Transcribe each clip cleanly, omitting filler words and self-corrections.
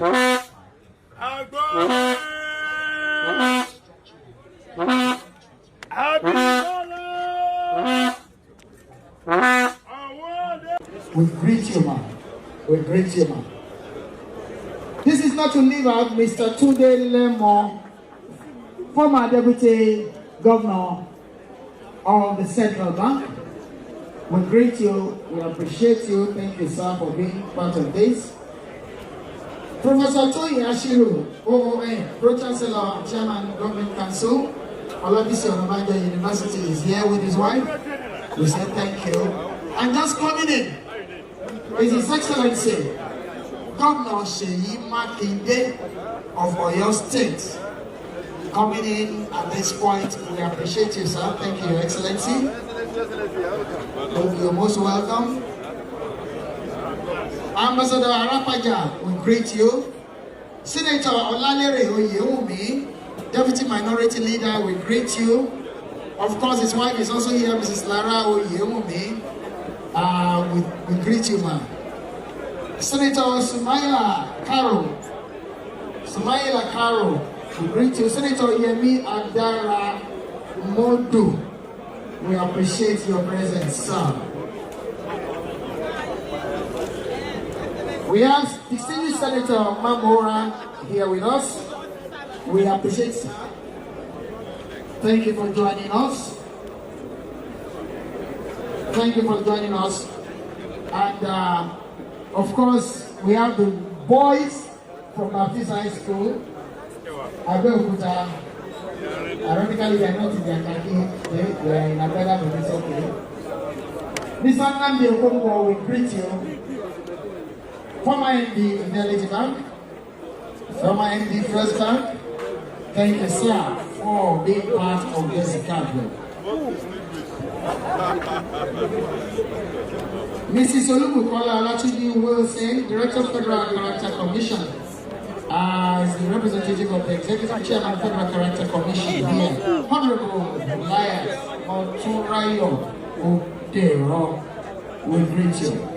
We greet you, man. We greet you, man. This is not to leave out Mr. Tunde Lemo, former Deputy Governor of the Central Bank. We greet you. We appreciate you. Thank you, sir, for being part of this. Professor Toyi Ashiru, OON, Pro-Chancellor and Chairman, Government Council, Olabisi Onabanjo University is here with his wife. We say thank you. And just coming in is His Excellency, Governor Makinde of Oyo State. Coming in at this point, we appreciate you, sir. Thank you, Your Excellency. You're most welcome. Ambassador Arapaja, we greet you. Senator Olalere Oyewumi, Deputy Minority Leader, we greet you. Of course, his wife is also here, Mrs. Lara Oyewumi. We greet you, ma'am. Senator Sumaila Karo, we greet you. Senator Yemi Adara Modu, we appreciate your presence, sir. We have distinguished Senator Mamora here with us. We appreciate, sir. Thank you for joining us. Thank you for joining us. And of course, we have the boys from Baptist High School. Abeokuta. Ironically, they are not in their khaki. They are in a better, but it's okay. Mr. Nnamdi Okonkwo, we greet you. Former MD Fidelity Bank, former MD First Bank, thank you, sir, for being part of this cabinet. Mrs. Olubukola Olatunji Wilson, Director of Federal Character Commission, as the representative of the Executive Chairman of Federal Character Commission here, Honorable Elias Oturayo Odero, we greet you.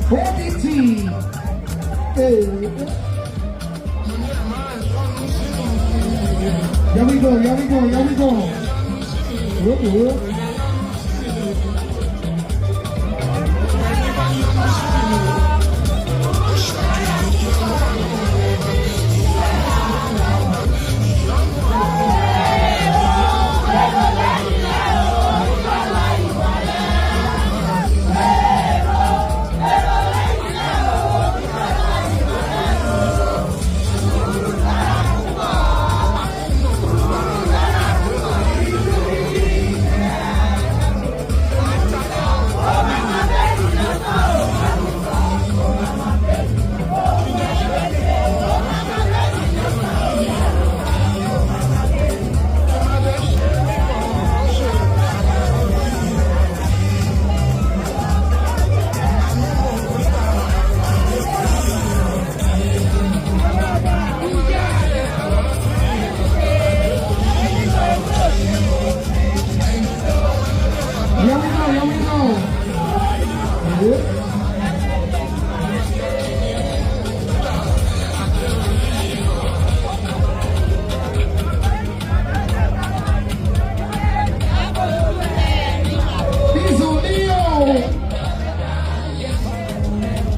Heavy tea. Hey. Here we go, here we go, here we go.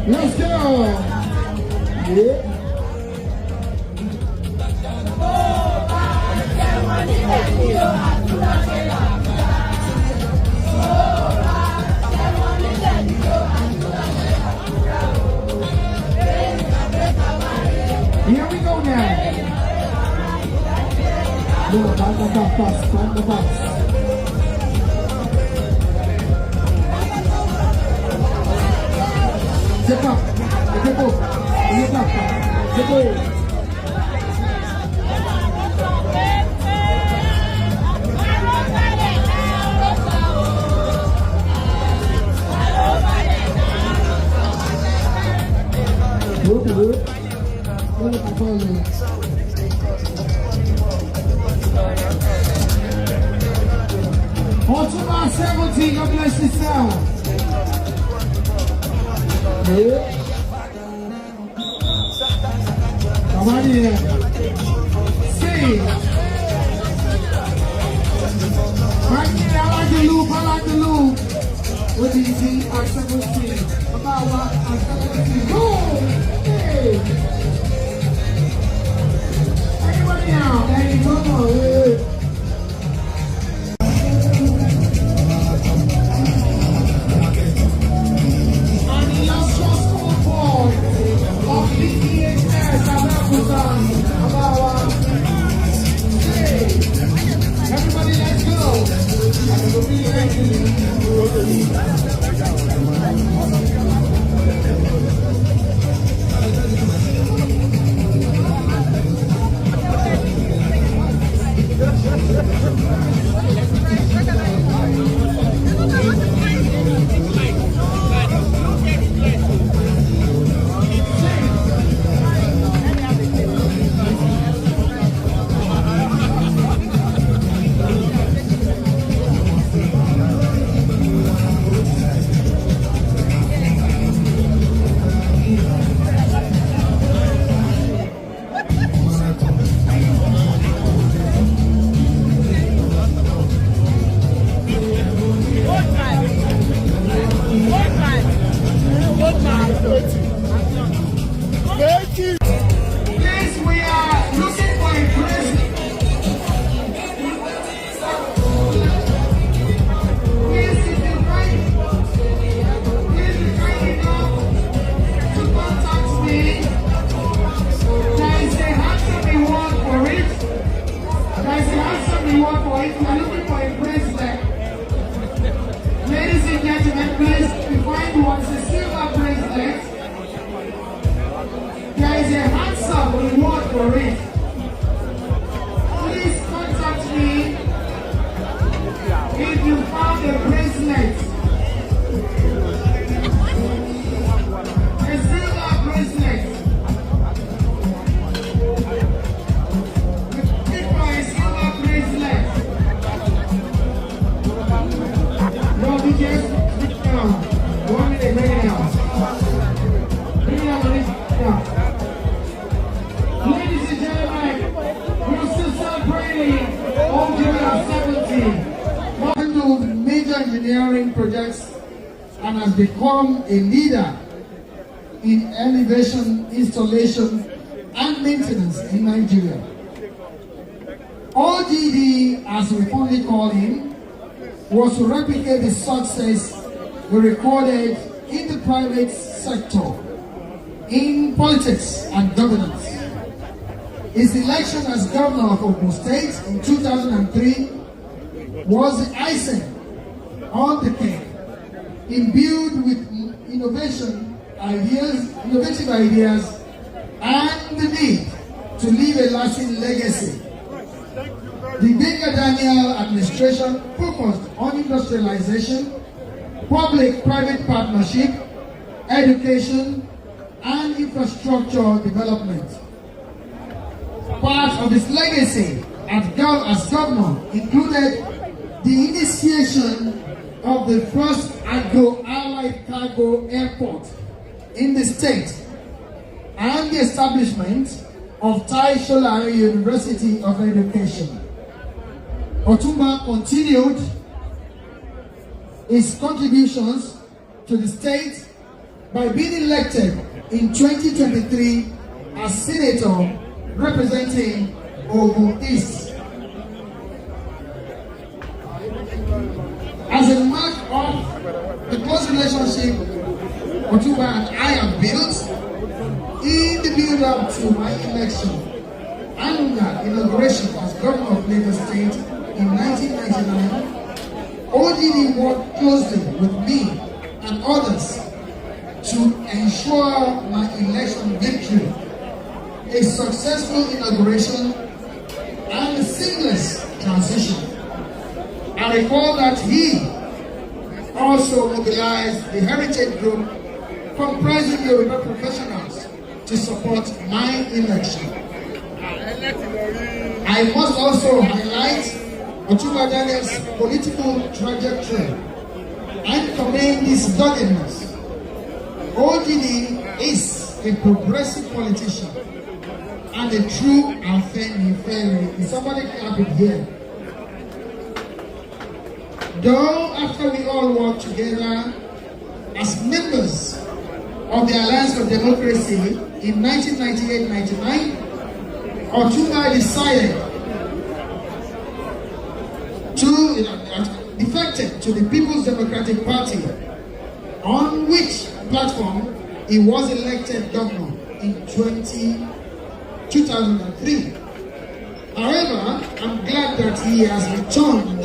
Let's go. Yeah. Here we go now. Look, on the bus. Step up, step up, step up, step up. Good. On to my 17, God bless you, sound. Yeah. Come on here. See. Makinde, I like the loop. What do you see? Our 17. About what? Our 17. Go! Hey! Everybody now. Hey, come on. Hey. down. 1 minute, bring it down. Bring it down, bring it down. Ladies and gentlemen, we're still celebrating Old Jubilee 70. Handled major engineering projects and has become a leader in elevation, installation, and maintenance in Nigeria. OGD, as we fondly call him, was to replicate the success we recorded in the private sector, in politics and governance. His election as governor of Ogun State in 2003 was the icing on the cake, imbued with innovative ideas, and the need to leave a lasting legacy. The Benga Daniel administration focused on industrialization, public-private partnership, education, and infrastructure development. Part of his legacy as governor included the initiation of the first Agro-allied cargo airport in the state and the establishment of Tai Sholari University of Education. Otumba continued his contributions to the state by being elected in 2023 as senator representing Ogun East. As a mark of the close relationship Otumba and I have built in the build-up to my election and inauguration as governor of Lagos State in 1999, OGD worked closely with me and others to ensure my election victory, a successful inauguration, and a seamless transition. I recall that he also mobilized the Heritage Group comprising Yoruba professionals to support my election. I must also highlight Otumba Daniel's political trajectory and commend his doggedness. OGD is a progressive politician and a true Alafin fairy. Is somebody clap it here? Though after we all work together as members of the Alliance of Democracy in 1998-99, Otumba decided to defected to the People's Democratic Party, on which platform he was elected governor in 2003. However, I'm glad that he has returned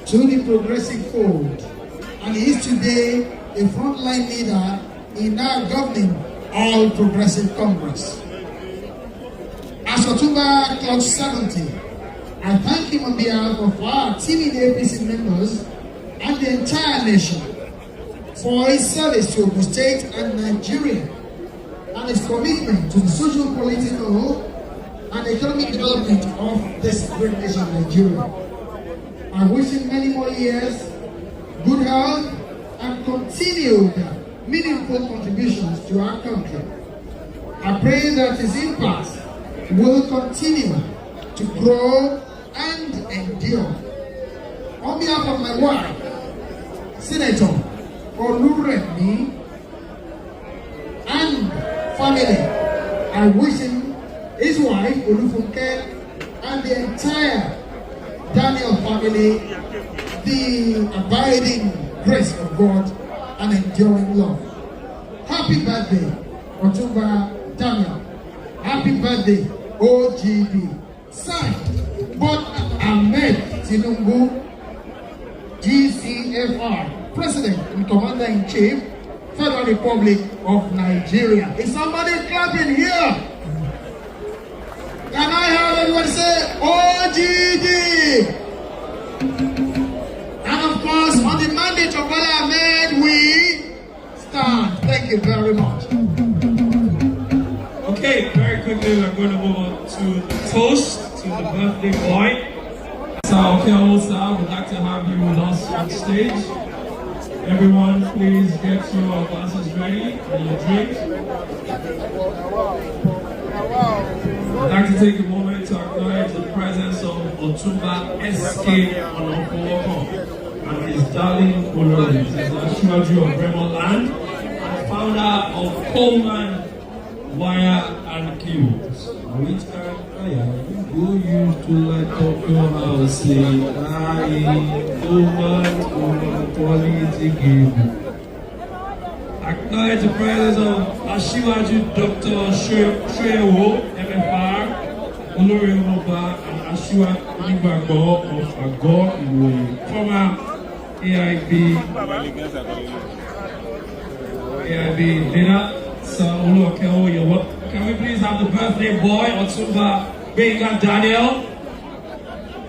to the progressive fold, and he is today a frontline leader in our governing All Progressive Congress. As Otumba clocks 70, I thank him on behalf of our team APC members and the entire nation for his service to Ogun State and Nigeria and his commitment to the social, political, and economic development of this great nation, Nigeria. I wish him many more years, good health, and continued meaningful contributions to our country. I pray that his impact will continue to grow and endure. On behalf of my wife, Senator Oluremi, and family, I wish him, his wife, Olufunke, and the entire Daniel family the abiding grace of God and enduring love. Happy birthday, Otumba Daniel. Happy birthday, OGD. Signed, Board Ahmed Tinubu, GCFR, President and Commander-in-Chief, Federal Republic of Nigeria. Is somebody clapping here? Can I have everyone say OGD? And of course, on the mandate of Bola Ahmed, we stand. Thank you very much. Okay, very quickly, we're going to move on to the toast to the birthday boy. So, okay, also, I would like to have you with us on stage. Everyone, please get your glasses ready and your drinks. I'd like to take a moment to acknowledge the presence of Otumba S.K. Onofowoko and his darling Olori, Ashwaju of Remo Land, and founder of Coleman Wire and Cables. Which you used to light up your house, quality cable. Acknowledge the presence of Ashwaju Dr. Shewo, MFR, Olori Omoba, and Ashwa Onigbago of Agor Iwoye, former AIB leader. So, can we please have the birthday boy, Otumba Benga Daniel?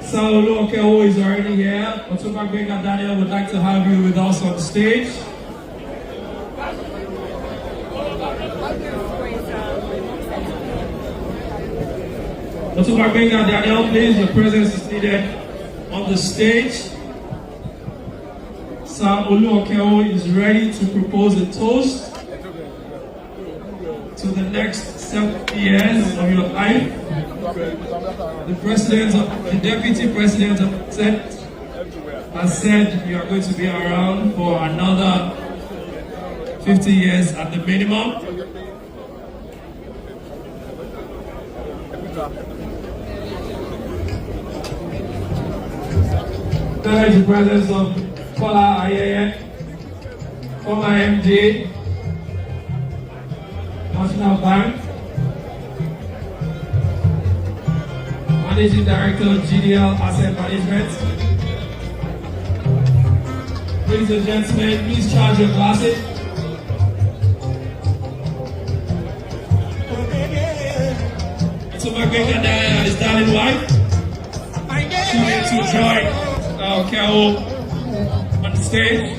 So, Oluokeo is already here. Otumba Benga Daniel would like to have you with us on the stage. Otumba Benga Daniel, please, your presence is needed on the stage. So, Oluokeo is ready to propose a toast to the next 7 years of your life. The deputy president of the Senate has said you are going to be around for another 50 years at the minimum. Acknowledge the presence of Kola Ayeye, former MD, National Bank, Managing Director of GDL Asset Management. Ladies and gentlemen, please charge your glasses. Otumba Benga Daniel and his darling wife. She here to join Keo on the stage.